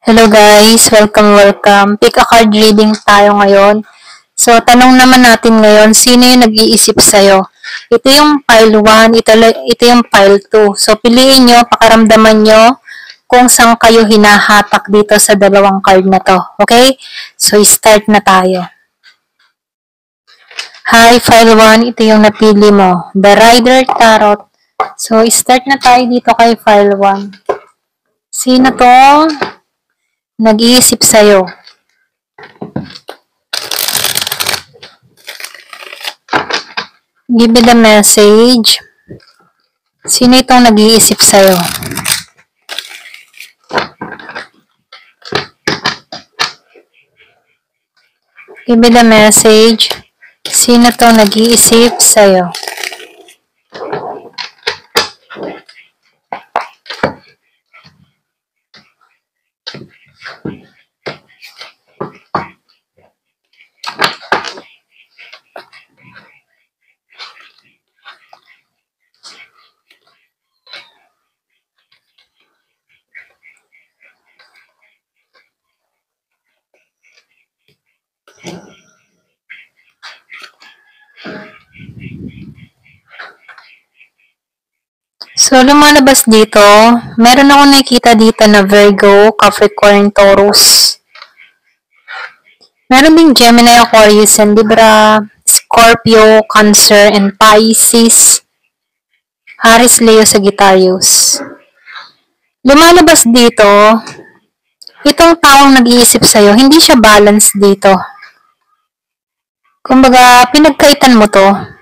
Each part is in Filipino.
Hello guys, welcome. Pick a card reading tayo ngayon. So, tanong naman natin ngayon, sino yung nag-iisip sa'yo? Ito yung pile 1, ito yung pile 2. So, piliin nyo, pakaramdaman nyo kung saan kayo hinahatak dito sa dalawang card na to. Okay? So, start na tayo. Hi, file 1, ito yung napili mo. The Rider Tarot. So, start na tayo dito kay file 1. Sino to? Nag-iisip sa'yo. Give me the message. Sino itong nag-iisip sa'yo? Give me the message. Sino itong nag-iisip sa'yo? So, lumalabas dito, meron akong nakikita dito na Virgo, Capricorn, Taurus. Meron ding Gemini, Aquarius, and Libra, Scorpio, Cancer, and Pisces. Aries, Leo, Sagittarius. Lumalabas dito, itong taong nag-iisip sa'yo, hindi siya balance dito. Kumbaga, pinagkaitan mo to.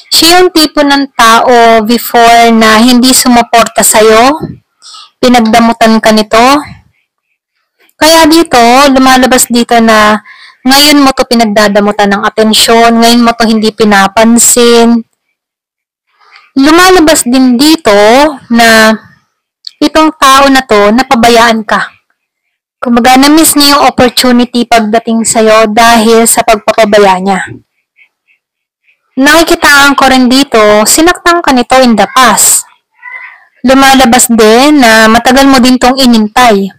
Siya yung tipo ng tao before na hindi sumuporta sa'yo, pinagdamutan ka nito. Kaya dito, lumalabas dito na ngayon mo to pinagdadamutan ng atensyon, ngayon mo to hindi pinapansin. Lumalabas din dito na itong tao na to, napabayaan ka. Kumbaga, na-miss niya yung opportunity pagdating sa'yo dahil sa pagpapabaya niya. Nakikitaan ko rin dito, sinaktan ka nito in the past. Lumalabas din na matagal mo din tong inintay.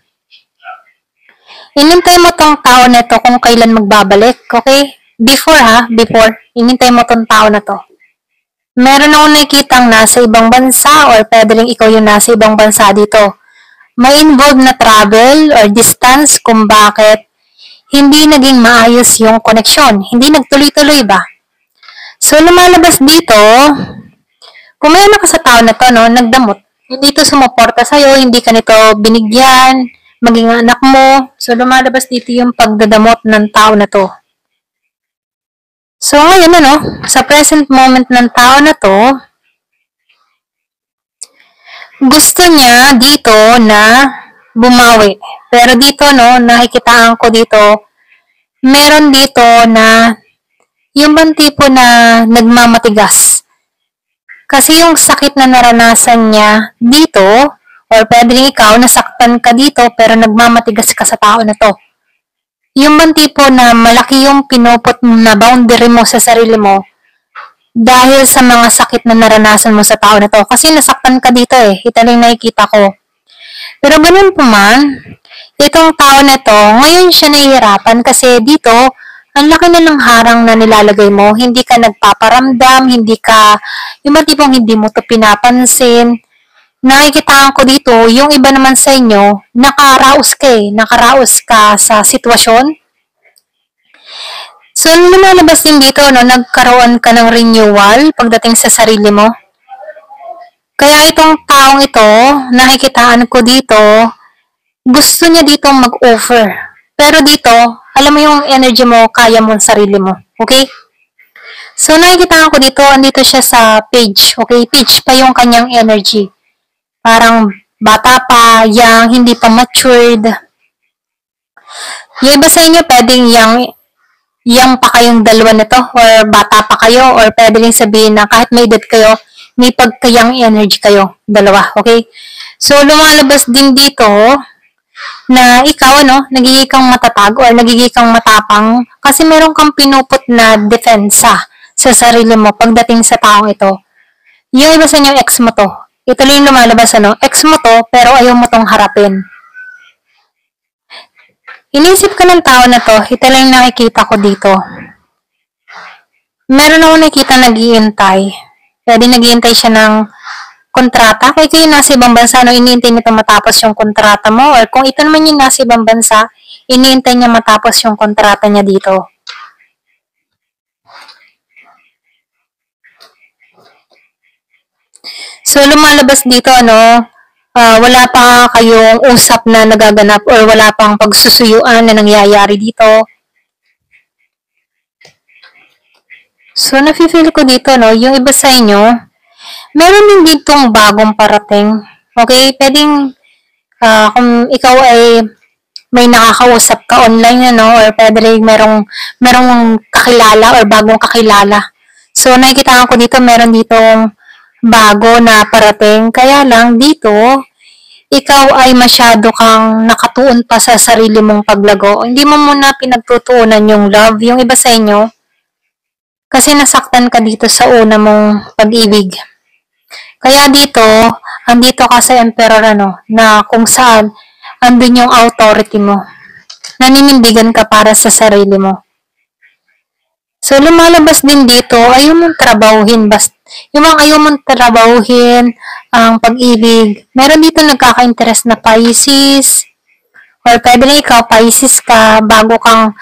Inintay mo tong tao na to kung kailan magbabalik, okay? Before. Inintay mo tong tao na to. Meron akong nakikitang nasa ibang bansa or pwede rin ikaw yung nasa ibang bansa dito. May involved na travel or distance kung bakit hindi naging maayos yung connection. Hindi nagtuloy-tuloy ba? So, lumalabas dito, kung may anak ka sa tao na to, no, nagdamot, hindi ito sumuporta sa'yo, hindi ka nito binigyan, maging anak mo. So, lumalabas dito yung pagdadamot ng tao na to. So, ngayon, sa present moment ng tao na to, gusto niya dito na bumawi. Pero dito, nakikitaan ko dito, meron dito na yung bang tipo na nagmamatigas. Kasi yung sakit na naranasan niya dito, or pwede rin ikaw, nasaktan ka dito, pero nagmamatigas ka sa tao na to. Yung bang tipo na malaki yung pinupot na boundary mo sa sarili mo, dahil sa mga sakit na naranasan mo sa tao na to. Kasi nasaktan ka dito ito lang nakikita ko. Pero ganun pa man, itong tao na to, ngayon siya nahihirapan kasi dito, ang laki na ng harang na nilalagay mo, hindi ka nagpaparamdam, yung mga tipong hindi mo to pinapansin. Nakikitaan ko dito, yung iba naman sa inyo, nakaraos ka sa sitwasyon. So, lumalabas din dito, nagkaroon ka ng renewal pagdating sa sarili mo. Kaya itong taong ito, nakikitaan ko dito, gusto niya dito mag-offer. Pero dito, alam mo yung energy mo, kaya mo sarili mo. Okay? So, nakikitaan ko dito, andito siya sa page. Okay? Page pa yung kanyang energy. Parang bata pa, young, hindi pa matured. Yung iba sa inyo, pwedeng young pa kayong dalawa nito, or bata pa kayo, or pwede rin sabihin na kahit may edad kayo, may pagka-young energy kayo, dalawa. Okay? So, lumalabas din dito, na ikaw, nagiging kang matatag or nagiging kang matapang kasi meron kang pinuput na depensa sa sarili mo pagdating sa taong ito. Yung iba sa inyo, ex mo to. Ito lang yung lumalabas, ex mo to, pero ayaw mo tong harapin. Inisip ka ng tao na to, ito lang yung nakikita ko dito. Meron ako nakikita nag-iintay. Pwede nag-iintay siya ng kontrata. Kaya kayo nasa ibang bansa, no, iniintay nito matapos yung kontrata mo. Or kung ito naman yung nasa ibang bansa, iniintay niya matapos yung kontrata niya dito. So, lumalabas dito, wala pa kayong usap na nagaganap or wala pang pagsusuyuan na nangyayari dito. So, nafe-feel ko dito, yung iba sa inyo, meron din ditong bagong parating. Okay? Pwedeng, kung ikaw ay may nakakausap ka online, or pwede merong kakilala or bagong kakilala. So, nakikita ko dito, meron ditong bago na parating. Kaya lang, dito, ikaw ay masyado kang nakatuon pa sa sarili mong paglago. Hindi mo muna pinagtutuunan yung love. Yung iba sa inyo, kasi nasaktan ka dito sa una mong pag-ibig. Kaya dito, andito ka sa emperor, na kung saan, andun yung authority mo. Naninindigan ka para sa sarili mo. So, lumalabas din dito, ayaw mong trabahuhin, yung mga ayaw mong trabahuhin, ang pag-ibig. Meron dito nagkaka-interest na Pisces, or pwede na ikaw, Pisces ka, bago kang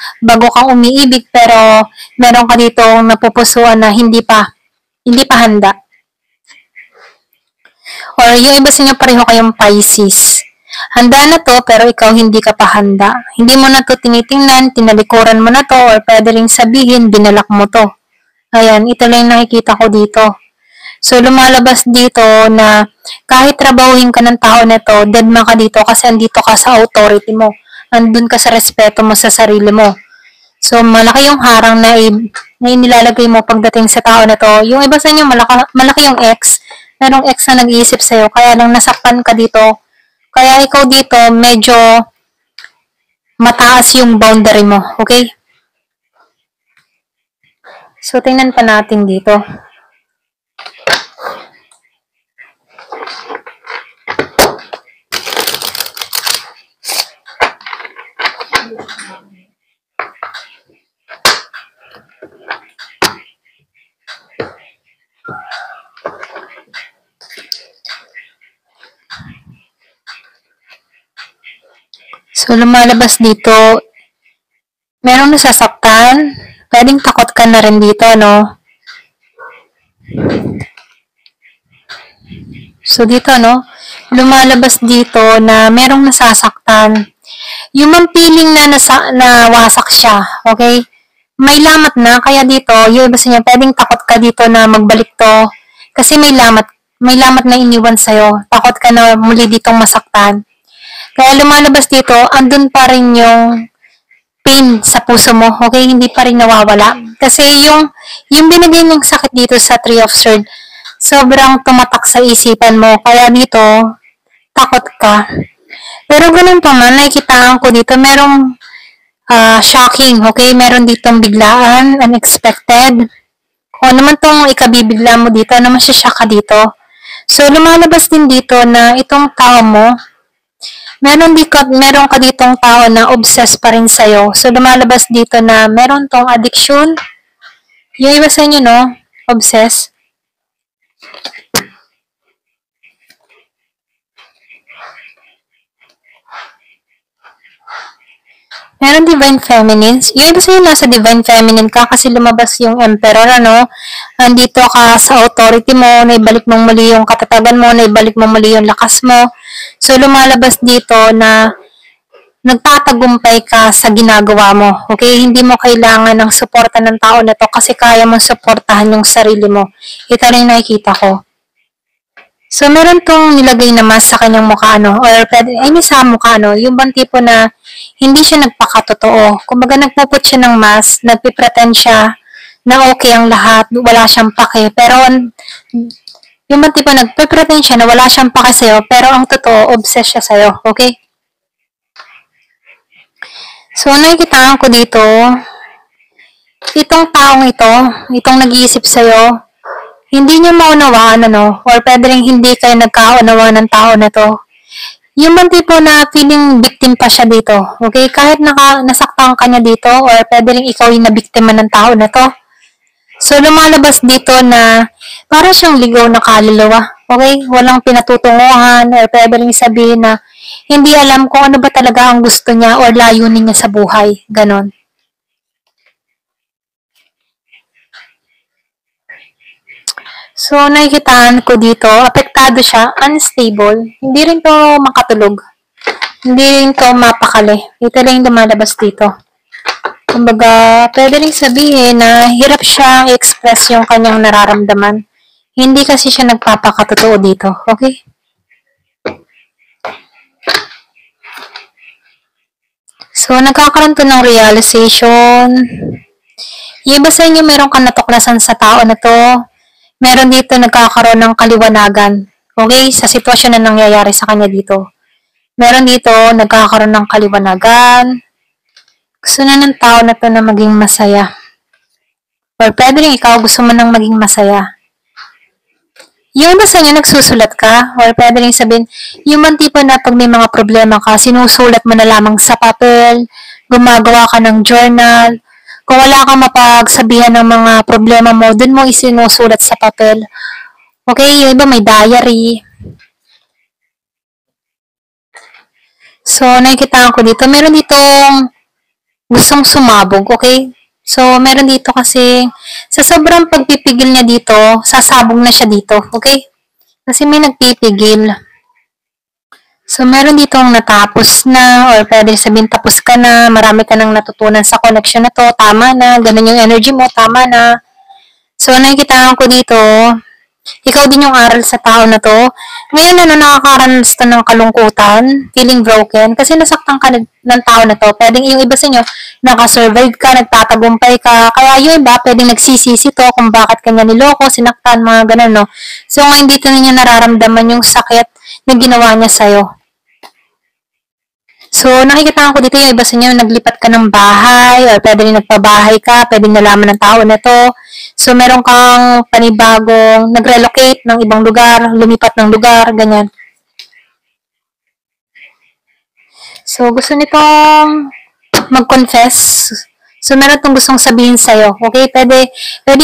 umiibig, pero meron ka dito napupusuan na hindi pa handa. Or yung iba sa inyo pareho kayong Pisces. Handa na to, pero ikaw hindi ka pa handa. Hindi mo na to tinitingnan, tinalikuran mo na to, or pwede rin sabihin, binalak mo to. Ayan, ito lang yung nakikita ko dito. So, lumalabas dito na kahit trabahuhin ka ng tao na to, deadma ka dito kasi andito ka sa authority mo. Andun ka sa respeto mo sa sarili mo. So, malaki yung harang na inilalagay mo pagdating sa tao na to. Yung iba sa inyo, malaki yung ex. Merong ex na nag-iisip sa'yo, kaya lang nasaktan ka dito. Kaya ikaw dito, medyo mataas yung boundary mo. Okay? So, tingnan pa natin dito. So, lumalabas dito, merong nasasaktan, pwedeng takot ka na rin dito, So, dito, lumalabas dito na merong nasasaktan. Yung feeling na nawasak siya, okay? May lamat na, kaya dito, yung iba sa niya, pwedeng takot ka dito na magbalik to, kasi may lamat na iniwan sa'yo. Takot ka na muli ditong masaktan. Kaya lumalabas dito, andun pa rin yung pain sa puso mo, okay? Hindi pa rin nawawala. Kasi yung binigay ng sakit dito sa 3 of Swords, sobrang tumatak sa isipan mo. Kaya dito, takot ka. Pero ganun pa man, nakikitaan ko dito, merong shocking, okay? Meron ditong biglaan, unexpected. Kung ano man tong ikabibigla mo dito, masya-shock ka dito. So, lumalabas din dito na itong tao mo, meron ka ditong tao na obsessed pa rin sa'yo. So, lumalabas dito na meron tong addiction. Yung iba sa inyo, obsessed. Meron divine feminine. Yung iba sa inyo nasa divine feminine ka kasi lumabas yung emperor, Andito ka sa authority mo, naibalik mong muli yung katatagan mo, naibalik mong muli yung lakas mo. So, lumalabas dito na nagtatagumpay ka sa ginagawa mo. Okay? Hindi mo kailangan ng suporta ng tao na to kasi kaya mong suportahan yung sarili mo. Ito rin nakikita ko. So, meron tong nilagay na mask sa kanyang mukha, or sa mukha, yung bang tipo na hindi siya nagpakatotoo. Kumbaga, nagpuput siya ng mask, nagpipretend siya na okay ang lahat, wala siyang pake. Pero, yung bang tipo nagpipretend siya na wala siyang pake sa'yo, pero ang totoo, obsessed siya sa'yo. Okay? So, nakikitaan ko dito, itong taong ito, itong nag-iisip sa'yo, hindi niya maunawaan, or pwede rin hindi kayo nagkaunawaan ng tao na to. Yung man tipo na feeling victim pa siya dito. Okay? Kahit nasaktan ka niya dito or pwede rin ikaw yung nabiktima ng tao na to. So, lumalabas dito na para siyang ligaw na kaluluwa. Okay? Walang pinatutunguhan or pwede rin sabihin na hindi alam kung ano ba talaga ang gusto niya or layunin niya sa buhay. Ganon. So, nakikitaan ko dito, apektado siya, unstable. Hindi rin to makatulog. Hindi rin to mapakali. Ito lang yung lumalabas dito. Kumbaga, pwede rin sabihin na hirap siyang i-express yung kanyang nararamdaman. Hindi kasi siya nagpapakatotoo dito. Okay? So, nagkakaroon to ng realization. Yung iba sa inyo, meron kang natuklasan sa tao na to. Meron dito nagkakaroon ng kaliwanagan. Okay? Sa sitwasyon na nangyayari sa kanya dito. Meron dito nagkakaroon ng kaliwanagan. Gusto na ng tao na to na maging masaya. Or pwede rin ikaw gusto mo nang maging masaya. Yung iba sa inyo nagsusulat ka, or pwede rin sabihin, yung man tipo na pag may mga problema ka, sinusulat mo na lamang sa papel, gumagawa ka ng journal, kung wala kang mapagsabihan ng mga problema mo, dun mo isinusulat sa papel. Okay, yung iba may diary. So, nakikita ko dito, meron ditong gustong sumabog, okay? So, meron dito kasi, sa sobrang pagpipigil niya dito, sasabog na siya dito, okay? Kasi may nagpipigil. So, meron ditong natapos na, or pwede sabihin tapos ka na, marami ka nang natutunan sa connection na to, tama na, ganun yung energy mo, tama na. So, nakikita ko dito, ikaw din yung aral sa tao na to. Ngayon, nakakaranas to ng kalungkutan, feeling broken, kasi nasaktan ka ng tao na to. Pwedeng yung iba sa inyo, nakasurvive ka, nagtatagumpay ka, kaya yung iba, pwedeng nagsisisi to kung bakit kanya niloko, sinaktan, mga ganun, no? So, ngayon dito ninyo nararamdaman yung sakit na ginawa niya sa'yo. So, nakikita ko dito yung iba sa inyo, naglipat ka ng bahay, or pwede rin nagpabahay ka, pwede nalaman ng tao na to. So, meron kang panibagong nag-relocate ng ibang lugar, lumipat ng lugar, ganyan. So, gusto nitong mag-confess. So, meron itong gustong sabihin sa'yo. Okay? Pwede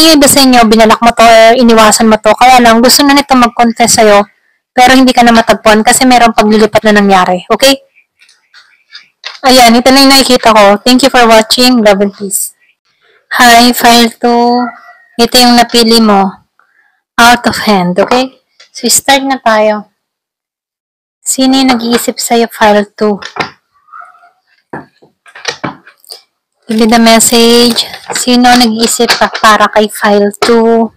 yung iba sa inyo, binalak mo to or iniwasan mo to. Kaya lang, gusto na nito mag-confess sa'yo, pero hindi ka na matagpuan kasi meron paglilipat na nangyari. Okay? Ayan, ito na yung nakikita ko. Thank you for watching. Love and peace. Hi, file 2. Ito yung napili mo. Out of hand, okay? So, start na tayo. Sino yung nag-iisip sa'yo, file 2? Give me the message. Sino nag-iisip para kay file 2?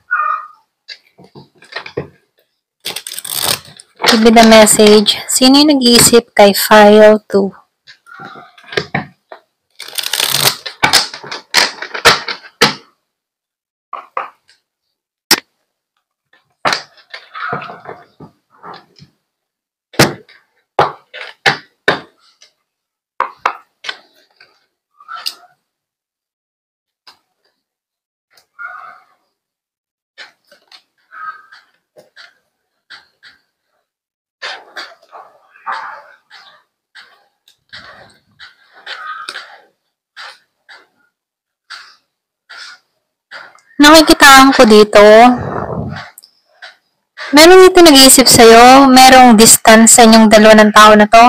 Give me the message. Sino yung nag-iisip kay file 2? Nakikitaan ko dito, meron dito nag-iisip sa'yo, merong distance sa inyong dalawa ng tao na to.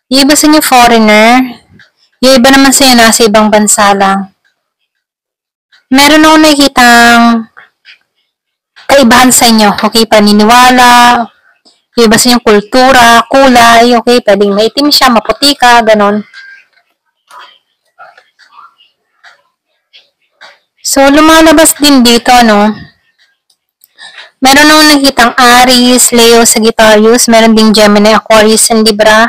Yung iba sa inyo foreigner, yung iba naman sa inyo nasa ibang bansa lang. Meron akong nakikitang kaibahan sa inyo, okay, paniniwala, yung iba sa inyo kultura, kulay, okay, pwedeng maitim siya, maputi ka, ganon. So, lumalabas din dito, no? Meron akong nakitang Aries, Leo, Sagittarius. Meron ding Gemini, Aquarius, and Libra.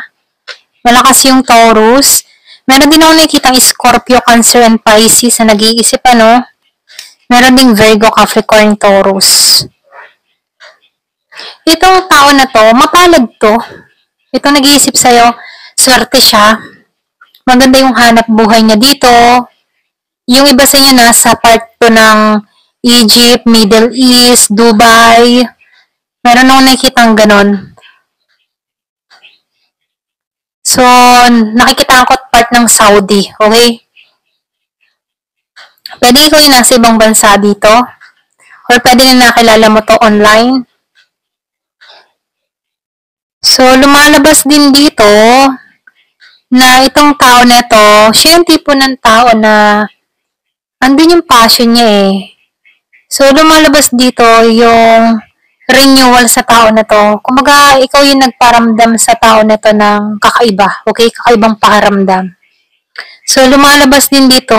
Malakas yung Taurus. Meron din akong nakitang Scorpio, Cancer, and Pisces na nag-iisip, ano? Meron ding Virgo, Capricorn, Taurus. Itong tao na to, mapalad to. Itong nag-iisip sa'yo, swerte siya. Maganda yung hanap buhay niya dito. Yung iba sa inyo nasa part to ng Egypt, Middle East, Dubai. Meron akong nakikitang ganon. So, nakikita ko part ng Saudi, okay? Pwede ikaw yung nasa ibang bansa dito, or pwede na nakilala mo to online. So, lumalabas din dito na itong tao na to, siya yung tipo ng tao na andun yung passion niya eh. So, lumalabas dito yung renewal sa tao na to. Kumbaga, ikaw yung nagparamdam sa tao na to ng kakaiba. Okay? Kakaibang pakiramdam. So, lumalabas din dito,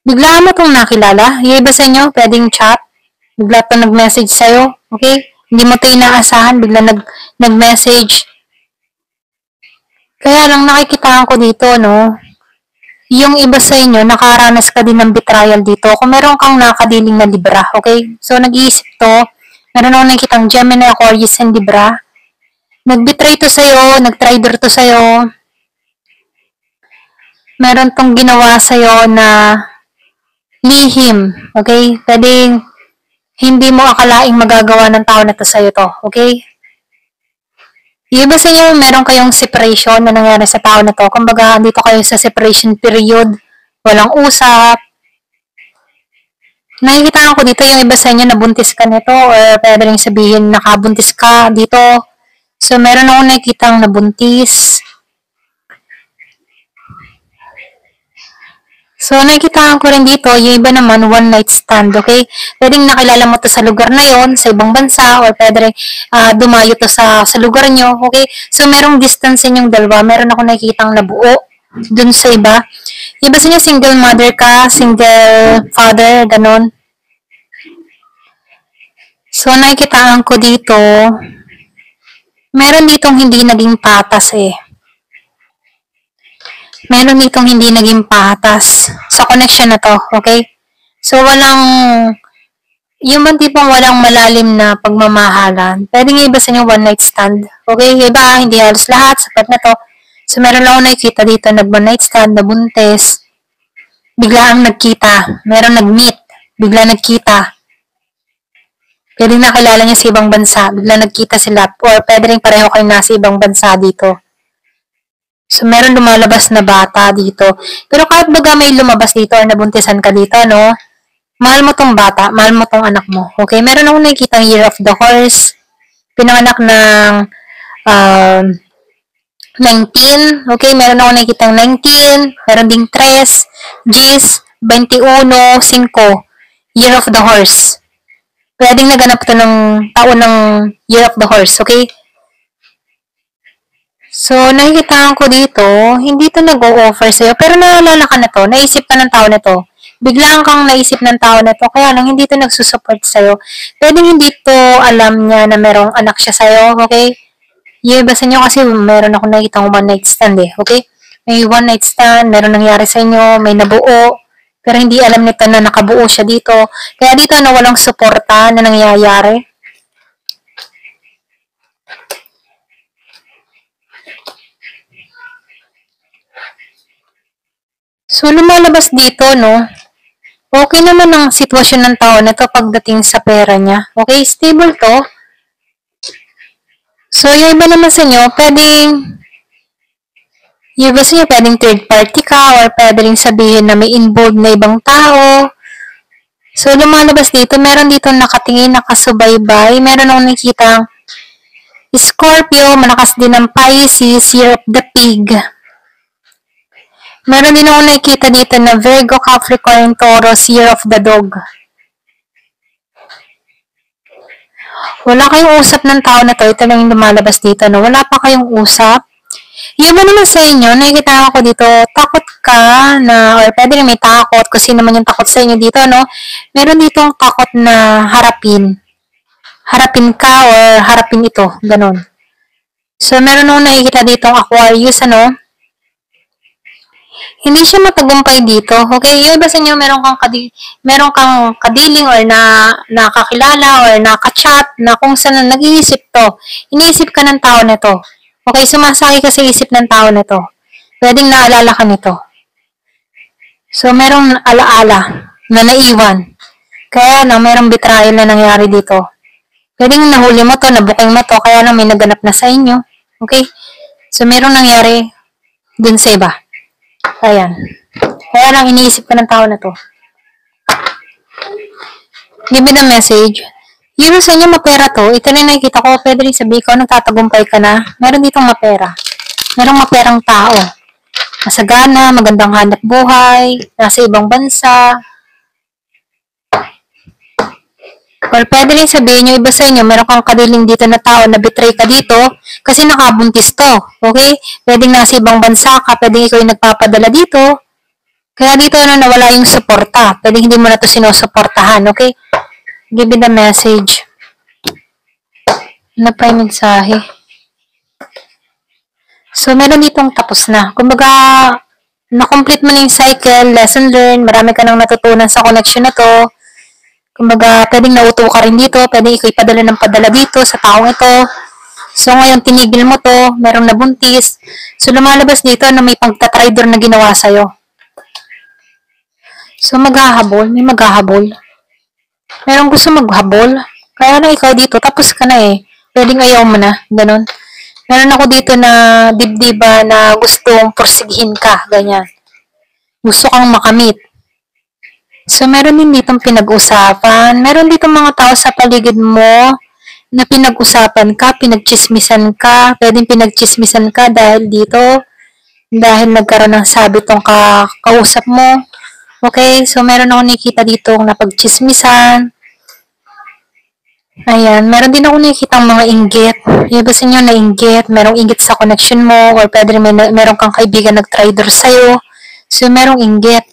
bigla mo itong nakilala. Yung iba sa inyo, pwedeng chat. Bigla itong nag-message sa'yo. Okay? Hindi mo ito inaasahan. Bigla nag-message. Kaya lang nakikitaan ko dito, no? Yung iba sa inyo, nakaranas ka din ng betrayal dito. Kung meron kang nakadiling na Libra, okay? So, nag-iisip to, meron ako nakikitang Gemini, Aquarius, and Libra. Nag-betray to sa'yo, nag-traitor to sa'yo. Meron tong ginawa sa'yo na lihim, okay? Pwedeng hindi mo akalaing magagawa ng tao na to sa'yo to, okay? Yung iba sa inyo, meron kayong separation na nangyari sa tao na to. Kumbaga, dito kayo sa separation period. Walang usap. Nakikita ko dito yung iba sa inyo nabuntis ka nito or pwede rin sabihin nakabuntis ka dito. So, meron akong nakikitang nabuntis. So, nakikita ko rin dito, yung iba naman, one night stand, okay? Pwedeng nakilala mo to sa lugar na yon, sa ibang bansa, or pwede rin dumayo to sa lugar nyo, okay? So, merong distance inyong dalawa. Meron ako nakikitang nabuo dun sa iba. Iba sa inyo, single mother ka, single father, ganon. So, nakikitaan ko dito, meron ditong hindi naging patas eh. Meron ditong hindi naging patas sa connection na to, okay? So, yung bang tipong walang malalim na pagmamahalan. Pwede nga iba sa inyo one night stand, okay? Iba, hindi halos lahat, sapat na to. So, meron lang ako nakikita dito, nag-one night stand, nabuntis, bigla ang nagkita, meron nag-meet, bigla nagkita. Pwede nakilala niya sa ibang bansa, bigla nagkita sila, or pwede rin pareho kayo nasa ibang bansa dito. So, meron lumalabas na bata dito. Pero kahit baga may lumabas dito or nabuntisan ka dito, no? Mahal mo tong bata, mahal mo tong anak mo. Okay? Meron akong nakikita Year of the Horse. Pinanganak ng 19. Okay? Meron akong nakikita 19. Meron ding 3, 10, 21, 5. Year of the Horse. Pwedeng naganap to ng taon ng Year of the Horse. Okay? So, nakikita ko dito, hindi to nag-o-offer sa'yo, pero naalala ka na to, naisip ka ng tao na to. Biglang kang naisip ng tao na to, kaya lang hindi to nagsusupport sa'yo. Pwedeng hindi to alam niya na merong anak siya sa'yo, okay? Yung iba sa inyo kasi meron ako nakikita one night stand eh, okay? May one night stand, meron nangyari sa inyo, may nabuo, pero hindi alam nito na nakabuo siya dito. Kaya dito na walang suporta na nangyayari. So, lumalabas dito, no? Okay naman ang sitwasyon ng tao na to pagdating sa pera niya. Okay, stable to. So, yung iba naman sa inyo, yung iba sa inyo, pwedeng third party ka, or pwede rin sabihin na may involved na ibang tao. So, lumalabas dito, meron dito nakatingin, nakasubaybay, meron akong nakikitang Scorpio, malakas din ng Pisces, Year of the Pig. Meron din ako nakikita dito na Virgo, Capricorn, Taurus, Year of the Dog. Wala kayong usap ng tao na to. Ito lang yung lumalabas dito. No? Wala pa kayong usap. Yung ba naman sa inyo, nakikita ako dito, takot ka na, or pwede rin may takot, kasi naman yung takot sa inyo dito, no? Meron ditong takot na harapin. Harapin ka or harapin ito. Ganon. So, meron akong nakikita ditong Aquarius, ano? Hindi siya matagumpay dito. Okay, yung iba sa inyo, meron kang kadiling or nakakilala or nakachat na kung saan nag-iisip to. Iniisip ka ng tao na to. Okay, sumasakay ka sa isip ng tao na to. Pwedeng naalala ka nito. So, merong alaala na naiwan. Kaya na merong betrayal na nangyari dito. Pwedeng nahuli mo to, nabuking mo to, kaya na may naganap na sa inyo. Okay? So, merong nangyari dun sa iba. Ayan. Kaya lang iniisip ka ng tao na to. Give me the message. Yun sa inyo, mapera to. Ito na nakikita ko. Pwede rin sabihin ko, nagtatagumpay ka na. Meron ditong mapera. Merong maperang tao. Masagana, magandang hanap buhay, nasa ibang bansa. Or pwede rin sabihin nyo, iba sa inyo, meron kang kadiling dito na tao na betray ka dito kasi nakabuntis to. Okay? Pwedeng nasa ibang bansa ka, pwedeng ikaw yung nagpapadala dito. Kaya dito nawala yung suporta. Pwedeng hindi mo na to sinusuportahan. Okay? Give me the message. Ano pa yung mensahe? So, meron ditong tapos na. Kumbaga, na-complete mo na yung cycle, lesson learned, marami ka nang natutunan sa connection na to. Kumbaga, pwedeng nauto ka rin dito, pwedeng ikaw ipadala ng padala dito sa taong ito. So, ngayon, tinigil mo to, merong nabuntis. So, lumalabas dito na may pagtatrader na ginawa sa'yo. So, maghahabol, may maghahabol. Merong gusto maghabol. Kaya na ikaw dito, tapos ka na eh. Pwedeng ayaw mo na, ganun. Meron ako dito na dibdiba na gustong porsigihin ka, ganyan. Gusto kang makamit. So, meron din ditong pinag-usapan. Meron ditong mga tao sa paligid mo na pinag-usapan ka, pinagchismisan ka, pwedeng pinagchismisan ka dahil dito, dahil nagkaroon ng sabi tong kausap mo. Okay, so meron ako nakikita dito na pagchismisan. Ayan, meron din ako nakikita mga inggit. Yung ba sa inyo na inggit, merong inggit sa connection mo, or pwede rin meron kang kaibigan nag-trader sa'yo. So, merong inggit.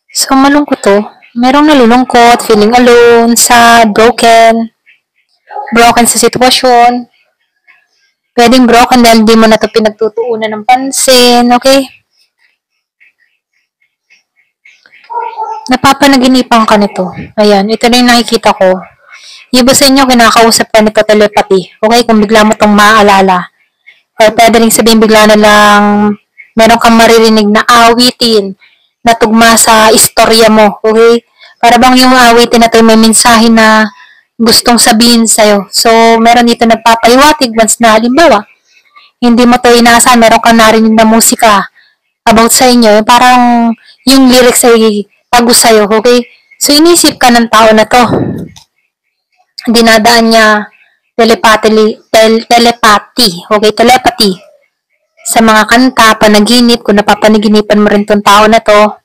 So, malungkot to. Merong nalulungkot, feeling alone, sad, broken sa sitwasyon. Pwedeng broken dahil di mo na to pinagtutuunan ng pansin, okay? Napapanaginipan ka nito. Ayan, ito na yung nakikita ko. Iba sa inyo, kinakausap ka nito telepathy. Okay, kung bigla mo itong maaalala. Or pwede rin sabihin bigla na lang, meron kang maririnig na awitin na tugma sa istorya mo. Okay? Para bang yung awitin na ito may mensahe na gustong sabihin sa'yo. So, meron dito nagpapahiwatig once na halimbawa, hindi mo ito inaasahan, meron kang narinig na musika about sa inyo. Parang yung lyrics ay tago sa'yo. Okay? So, inisip ka ng tao na to. Dinadaan niya telepathy, okay, telepathy sa mga kanta, panaginip, kung napapanaginipan mo rin tong tao na to.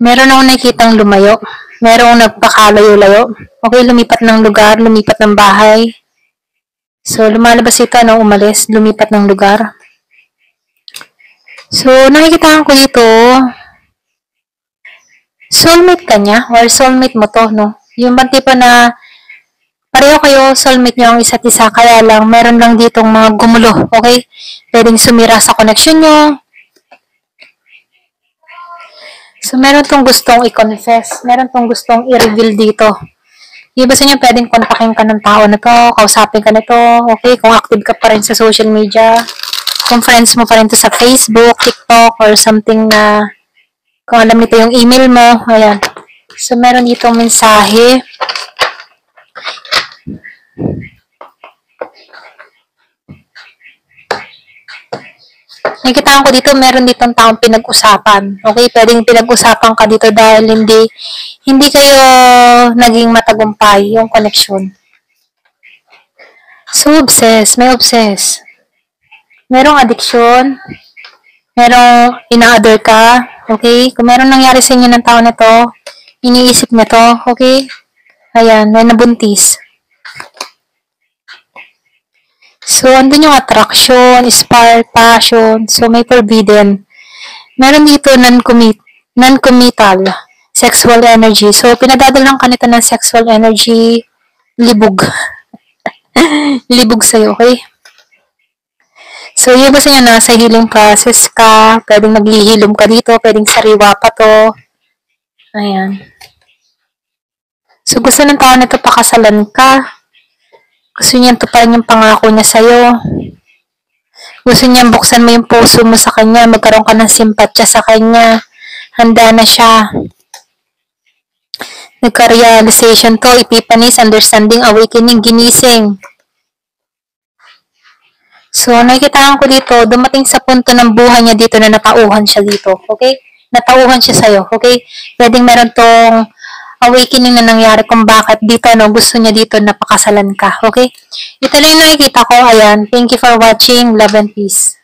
Meron akong nakikitang lumayo, meron nagpakalayo-layo, okay, lumipat ng lugar, lumipat ng bahay. So, lumalabas ito, umalis, lumipat ng lugar. So, nakikita ko dito, soulmate ka niya, or soulmate mo to, no? Yung bang tipo na pareho kayo, soulmate nyo ang isa't isa, kaya lang, meron lang ditong mga gumulo, okay? Pwedeng sumira sa connection nyo. So, meron tong gustong i-confess, meron tong gustong i-reveal dito. Iba sa inyo, pwedeng kontakin ka ng tao na to, kausapin ka na to, okay? Kung active ka pa rin sa social media, kung friends mo pa rin to sa Facebook, TikTok, or something na, kung alam nito yung email mo, ayan. So, meron ditong mensahe. Nakikitaan ko dito, meron ditong taong pinag-usapan. Okay, pwedeng pinag-usapan ka dito dahil hindi kayo naging matagumpay yung connection. So, may obsess. Merong addiction, merong ina-other ka, okay? Kung merong nangyari sa inyo ng tao na to, iniisip na to, okay? Ayan, may nabuntis. So, andun yung attraction, spark, passion. So, may forbidden. Meron dito non-committal sexual energy. So, pinadadalang ka nito ng sexual energy, libog. Libog sa'yo, okay? So, yung ba sa inyo, nasa healing process ka, pwedeng naglihilom ka dito, pwedeng sariwa pa to. Ayan. So, gusto ng tao na ito, pakasalan ka. Gusto niya tuparin yung pangako niya sa'yo. Gusto niya buksan mo yung puso mo sa kanya, magkaroon ka ng simpatya sa kanya. Handa na siya. Nagka-realization to, epiphanies, understanding, awakening, ginising. So, nakikitaan ko dito, dumating sa punto ng buhay niya dito na natauhan siya dito. Okay? Natauhan siya sa'yo. Okay? Pwedeng meron tong awakening na nangyari kung bakit dito, no, gusto niya dito na pakasalan ka. Okay? Ito lang yung nakikita ko. Ayan. Thank you for watching. Love and peace.